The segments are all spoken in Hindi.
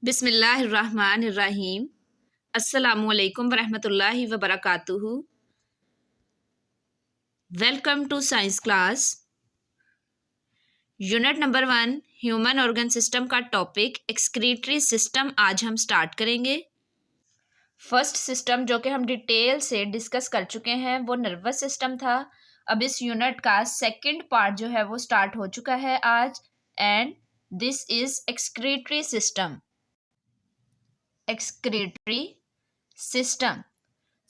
बिस्मिल्लाहिर्रहमानिर्रहीम। अस्सलामुअलैकुम वरहमतुल्लाहि वबरकातुहू। Welcome to science class. Unit number 1 human organ system का टॉपिक एक्सक्रीटरी सिस्टम आज हम स्टार्ट करेंगे। फर्स्ट सिस्टम जो कि हम डिटेल से डिस्कस कर चुके हैं वो नर्वस सिस्टम था। अब इस यूनिट का सेकंड पार्ट जो है वो स्टार्ट हो चुका है आज, and this is excretory system. Excretory system.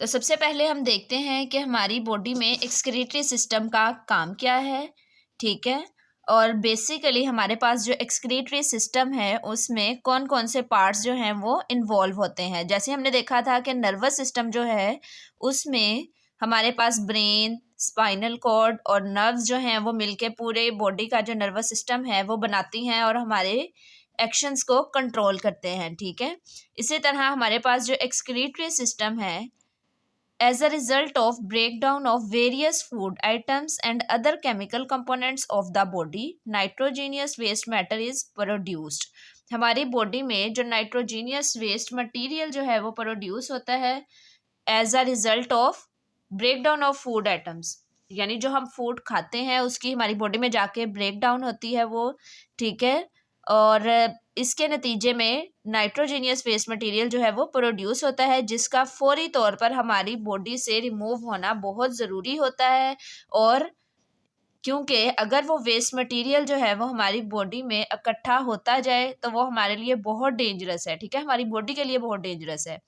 तो सबसे पहले हम देखते हैं कि हमारी बॉडी में एक्सक्रीटरी सिस्टम का काम क्या है। ठीक है, और बेसिकली हमारे पास जो एक्सक्रीटरी सिस्टम है उसमें कौन कौन से पार्ट्स जो हैं वो इन्वॉल्व होते हैं। जैसे हमने देखा था कि नर्वस सिस्टम जो है उसमें हमारे पास ब्रेन, स्पाइनल कॉर्ड और नर्व्स जो हैं वो मिलके पूरे बॉडी का जो नर्वस सिस्टम है वो बनाती हैं और हमारे एक्शंस को कंट्रोल करते हैं। ठीक है, इसी तरह हमारे पास जो एक्सक्रीटरी सिस्टम है, as a result of breakdown of various food items and other chemical components of the body, nitrogenous waste matter is produced। हमारी बॉडी में जो नाइट्रोजीनियस वेस्ट मटेरियल जो है वो प्रोड्यूस होता है as a result of breakdown of food items, यानी जो हम फूड खाते हैं उसकी हमारी बॉडी में जाके ब्रेक डाउन होती है वो। ठीक है, और इसके नतीजे में नाइट्रोजीनियस वेस्ट मटेरियल जो है वो प्रोड्यूस होता है जिसका फौरी तौर पर हमारी बॉडी से रिमूव होना बहुत ज़रूरी होता है। और क्योंकि अगर वो वेस्ट मटेरियल जो है वो हमारी बॉडी में इकट्ठा होता जाए तो वो हमारे लिए बहुत डेंजरस है। ठीक है, हमारी बॉडी के लिए बहुत डेंजरस है।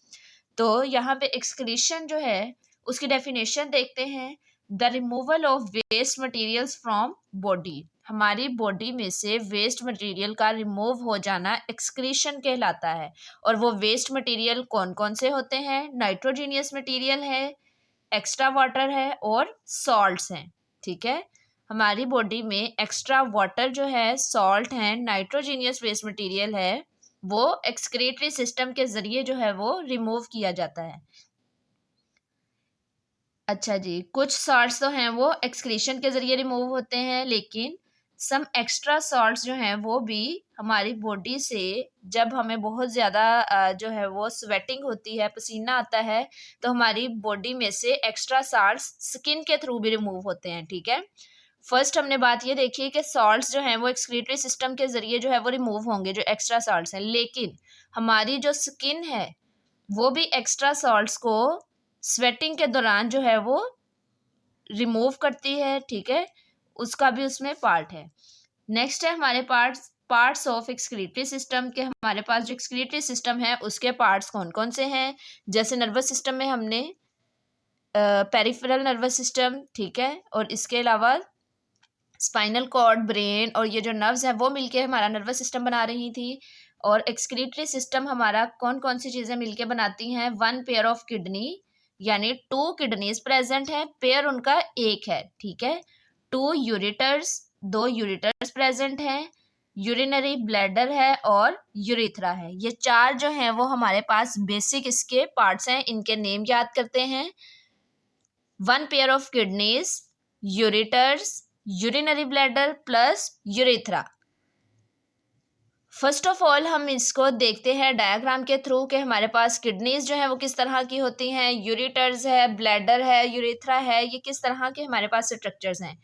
तो यहाँ पे एक्सक्रीशन जो है उसकी डेफिनेशन देखते हैं। The removal of waste materials from body, हमारी बॉडी में से वेस्ट मटेरियल का रिमूव हो जाना एक्सक्रीशन कहलाता है। और वो वेस्ट मटेरियल कौन कौन से होते हैं? नाइट्रोजीनियस मटेरियल है, एक्स्ट्रा वाटर है और सॉल्ट्स हैं। ठीक है, हमारी बॉडी में एक्स्ट्रा वाटर जो है, सॉल्ट है, नाइट्रोजीनियस वेस्ट मटेरियल है, वो एक्सक्रीटरी सिस्टम के जरिए जो है वो रिमूव किया जाता है। अच्छा जी, कुछ सॉल्ट्स तो हैं वो एक्सक्रीशन के जरिए रिमूव होते हैं, लेकिन सम एक्स्ट्रा सॉल्ट्स जो हैं वो भी हमारी बॉडी से, जब हमें बहुत ज़्यादा जो है वो स्वेटिंग होती है, पसीना आता है, तो हमारी बॉडी में से एक्स्ट्रा सॉल्ट्स स्किन के थ्रू भी रिमूव होते हैं। ठीक है, फर्स्ट हमने बात ये देखी कि सॉल्ट्स जो हैं वो एक्सक्रीटरी सिस्टम के जरिए जो है वो रिमूव होंगे, जो एक्स्ट्रा सॉल्ट्स हैं, लेकिन हमारी जो स्किन है वो भी एक्स्ट्रा सॉल्ट्स को स्वेटिंग के दौरान जो है वो रिमूव करती है। ठीक है, उसका भी उसमें पार्ट है। नेक्स्ट है हमारे पार्ट्स ऑफ एक्सक्रीटरी सिस्टम के। हमारे पास जो एक्सक्रीटरी सिस्टम है उसके पार्ट्स कौन कौन से हैं? जैसे नर्वस सिस्टम में हमने पेरिफेरल नर्वस सिस्टम, ठीक है, और इसके अलावा स्पाइनल कॉर्ड, ब्रेन और ये जो नर्व्स हैं वो मिलके हमारा नर्वस सिस्टम बना रही थी। और एक्सक्रीटरी सिस्टम हमारा कौन कौन सी चीज़ें मिलके बनाती हैं? वन पेयर ऑफ किडनी, यानी टू किडनीज प्रेजेंट है, पेयर उनका एक है। ठीक है, टू यूरिटर्स, दो यूरिटर्स प्रेजेंट हैं, यूरिनरी ब्लैडर है और यूरिथ्रा है। ये चार जो हैं वो हमारे पास बेसिक इसके पार्ट्स हैं। इनके नेम याद करते हैं। One pair of kidneys, ureters, urinary bladder plus urethra. First of all हम इसको देखते हैं डायग्राम के थ्रू कि हमारे पास किडनीज जो है वो किस तरह की होती हैं, यूरिटर्स है, ब्लैडर है, यूरेथ्रा है, ये किस तरह के हमारे पास स्ट्रक्चर्स हैं।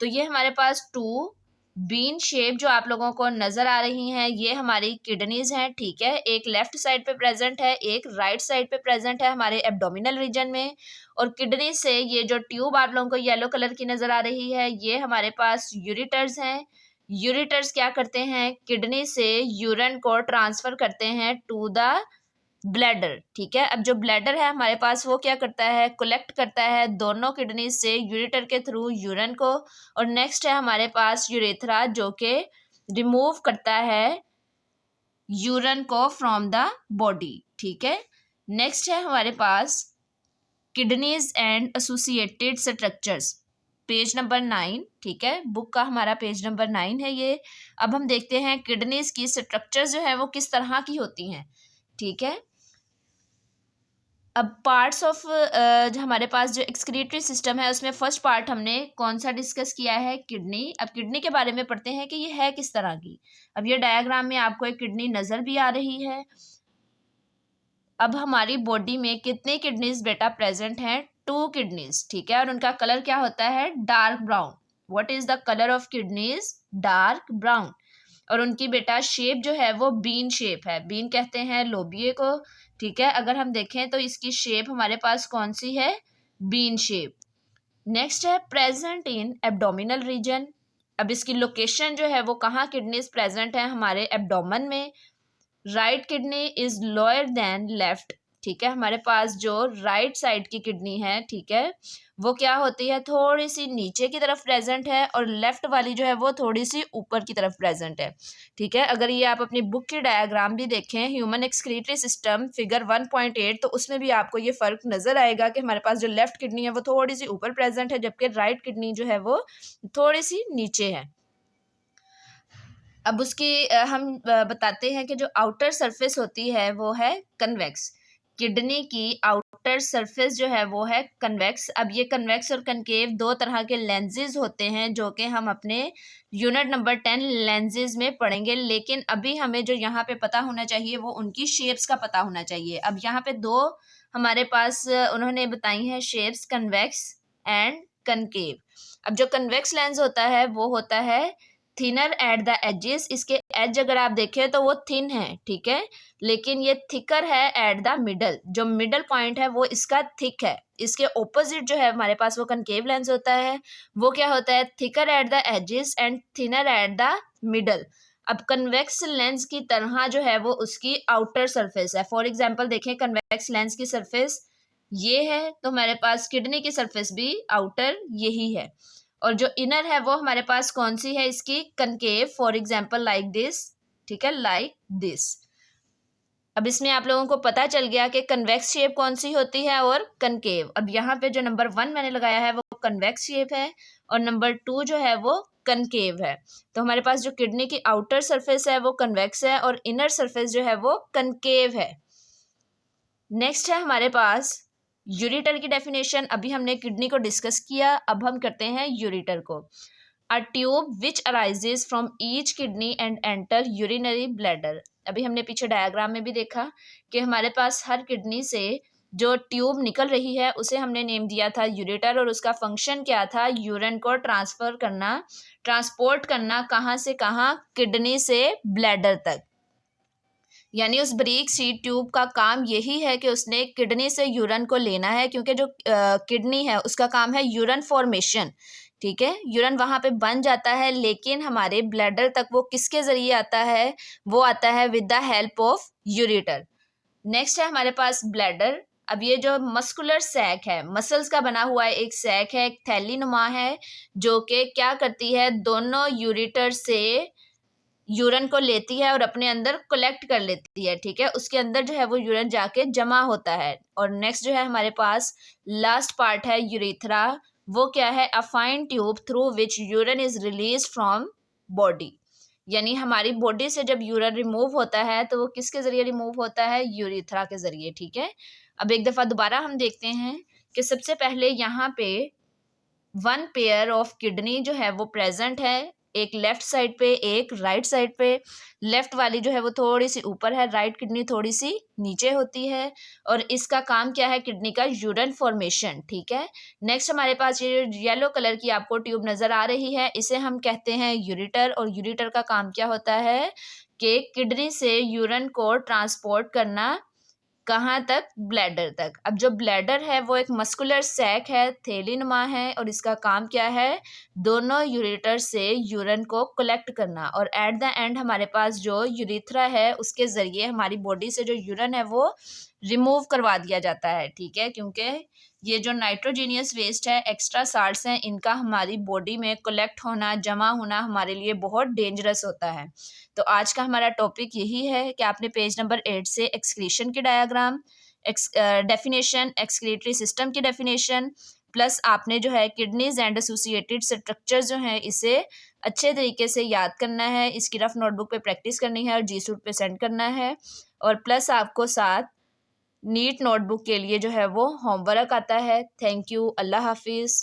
तो ये हमारे पास टू बीन शेप जो आप लोगों को नजर आ रही हैं ये हमारी किडनीज हैं। ठीक है, एक लेफ्ट साइड पे प्रेजेंट है, एक राइट साइड पे प्रेजेंट है हमारे एब्डोमिनल रीजन में। और किडनी से ये जो ट्यूब आप लोगों को येलो कलर की नजर आ रही है ये हमारे पास यूरिटर्स हैं। यूरिटर्स क्या करते हैं? किडनी से यूरिन को ट्रांसफर करते हैं टू द ब्लैडर। ठीक है, अब जो ब्लैडर है हमारे पास वो क्या करता है? कलेक्ट करता है दोनों किडनी से यूरिटर के थ्रू यूरिन को। और नेक्स्ट है हमारे पास यूरेथ्रा जो कि रिमूव करता है यूरिन को फ्रॉम द बॉडी। ठीक है, नेक्स्ट है हमारे पास kidneys and associated structures, page number 9। ठीक है, बुक का हमारा पेज नंबर 9 है ये। अब हम देखते हैं किडनीज की स्ट्रक्चर्स जो है वो किस तरह की होती हैं। ठीक है, अब पार्ट्स ऑफ हमारे पास जो एक्सक्रीटरी सिस्टम है उसमें फर्स्ट पार्ट हमने कौन सा डिस्कस किया है, किडनी। अब किडनी के बारे में पढ़ते हैं कि ये है किस तरह की। अब ये डायग्राम में आपको एक किडनी नजर भी आ रही है। अब हमारी बॉडी में कितने किडनीज बेटा प्रेजेंट हैं, 2 किडनीज, ठीक है। और उनका कलर क्या होता है, dark brown. What is the colour of kidneys, dark brown. और उनकी बेटा शेप जो है वो बीन शेप है, बीन कहते हैं लोबिये को, ठीक है। अगर हम देखें तो इसकी शेप हमारे पास कौन सी है, बीन शेप। नेक्स्ट है प्रेजेंट इन एब्डोमिनल रीजन। अब इसकी लोकेशन जो है वो कहाँ किडनीज प्रेजेंट है, हमारे एब्डोमन में। Right kidney is lower than left, ठीक है। हमारे पास जो राइट साइड की किडनी है, ठीक है, वो क्या होती है, थोड़ी सी नीचे की तरफ प्रेजेंट है, और लेफ्ट वाली जो है वो थोड़ी सी ऊपर की तरफ प्रेजेंट है, ठीक है। अगर ये आप अपनी बुक की डायग्राम भी देखें, ह्यूमन एक्सक्रीटरी सिस्टम फिगर 1.8, तो उसमें भी आपको ये फर्क नजर आएगा कि हमारे पास जो लेफ्ट किडनी है वो थोड़ी सी ऊपर प्रेजेंट है, जबकि राइट किडनी जो है वो थोड़ी सी नीचे है। अब उसकी हम बताते हैं कि जो आउटर सरफेस होती है वो है कन्वेक्स। किडनी की आउटर सरफेस जो है वो है कन्वेक्स। अब ये कन्वेक्स और कनकेव 2 तरह के लेंसेज होते हैं, जो कि हम अपने यूनिट नंबर 10 लेंसेज में पढ़ेंगे। लेकिन अभी हमें जो यहाँ पे पता होना चाहिए वो उनकी शेप्स का पता होना चाहिए। अब यहाँ पे 2 हमारे पास उन्होंने बताई हैं शेप्स, कन्वेक्स एंड कनकेव। अब जो कन्वेक्स लेंस होता है वो होता है थिनर एट द एजेस। इसके एज अगर आप देखें तो वो थिन है, ठीक है, लेकिन ये थिकर है एट द मिडल। जो मिडल पॉइंट है वो इसका थिक है। इसके ऑपोजिट जो है हमारे पास वो कनकेव लेंस होता है, वो क्या होता है, thicker at the edges and thinner at the middle. अब कन्वेक्स लेंस की तरह जो है वो उसकी आउटर सरफेस है। फॉर एग्जाम्पल देखें, कन्वेक्स लेंस की सरफेस ये है, तो हमारे पास किडनी की सरफेस भी आउटर यही है। और जो इनर है वो हमारे पास कौन सी है, इसकी concave. For example like this, ठीक है, लाइक दिस। अब इसमें आप लोगों को पता चल गया कि कन्वेक्स शेप कौन सी होती है और कनकेव। अब यहाँ पे जो नंबर 1 मैंने लगाया है वो कन्वेक्स शेप है, और नंबर 2 जो है वो कनकेव है। तो हमारे पास जो किडनी की आउटर सरफेस है वो कन्वेक्स है, और इनर सरफेस जो है वो कनकेव है। नेक्स्ट है हमारे पास यूरेटर की डेफिनेशन। अभी हमने किडनी को डिस्कस किया, अब हम करते हैं यूरेटर को। A tube which arises from each kidney and enter urinary bladder. अभी हमने पीछे डायग्राम में भी देखा कि हमारे पास हर किडनी से जो ट्यूब निकल रही है उसे हमने नेम दिया था यूरेटर, और उसका फंक्शन क्या था, यूरिन को ट्रांसफर करना, ट्रांसपोर्ट करना, कहाँ से कहाँ, किडनी से ब्लैडर तक। यानी उस ब्रीक सी ट्यूब का काम यही है कि उसने किडनी से यूरिन को लेना है, क्योंकि जो किडनी है उसका काम है यूरिन फॉर्मेशन, ठीक है। यूरिन वहाँ पे बन जाता है, लेकिन हमारे ब्लैडर तक वो किसके जरिए आता है, वो आता है with the help of ureter. Next है हमारे पास ब्लैडर। अब ये जो मस्कुलर सैक है, मसल्स का बना हुआ है एक सैक है, एक थैली नुमा है, जो कि क्या करती है, दोनों यूरेटर से यूरिन को लेती है और अपने अंदर कलेक्ट कर लेती है, ठीक है। उसके अंदर जो है वो यूरिन जाके जमा होता है। और नेक्स्ट जो है हमारे पास लास्ट पार्ट है यूरेथ्रा। वो क्या है, a fine tube through which urine is release from body. यानी हमारी बॉडी से जब यूरिन रिमूव होता है तो वो किसके जरिए रिमूव होता है, यूरेथ्रा के जरिए, ठीक है। अब एक दफा दोबारा हम देखते हैं कि सबसे पहले यहाँ पे 1 पेयर ऑफ किडनी जो है वो प्रेजेंट है, एक लेफ्ट साइड पे एक राइट साइड पे। लेफ्ट वाली जो है वो थोड़ी सी ऊपर है, राइट किडनी थोड़ी सी नीचे होती है, और इसका काम क्या है, किडनी का यूरिन फॉर्मेशन, ठीक है। नेक्स्ट हमारे पास ये येलो कलर की आपको ट्यूब नजर आ रही है, इसे हम कहते हैं यूरेटर। और यूरेटर का काम क्या होता है कि किडनी से यूरिन को ट्रांसपोर्ट करना, कहाँ तक, ब्लैडर तक। अब जो ब्लैडर है वो एक मस्कुलर सैक है, थैलीनुमा है, और इसका काम क्या है, दोनों यूरेटर से यूरिन को कलेक्ट करना। और एट द एंड हमारे पास जो यूरेथ्रा है उसके जरिए हमारी बॉडी से जो यूरिन है वो रिमूव करवा दिया जाता है, ठीक है। क्योंकि ये जो नाइट्रोजीनियस वेस्ट है, एक्स्ट्रा साल्ट्स हैं, इनका हमारी बॉडी में कलेक्ट होना, जमा होना हमारे लिए बहुत डेंजरस होता है। तो आज का हमारा टॉपिक यही है कि आपने पेज नंबर 8 से एक्सक्रीशन की डायग्राम, डेफिनेशन, एक्सक्रीटरी सिस्टम की डेफिनेशन, प्लस आपने जो है किडनीज एंड एसोसिएटेड स्ट्रक्चर जो है इसे अच्छे तरीके से याद करना है, इसकी रफ नोटबुक पे प्रैक्टिस करनी है और जी सूट पे सेंड करना है। और प्लस आपको साथ नीट नोटबुक के लिए जो है वो होमवर्क आता है। थैंक यू, अल्लाह हाफिज़।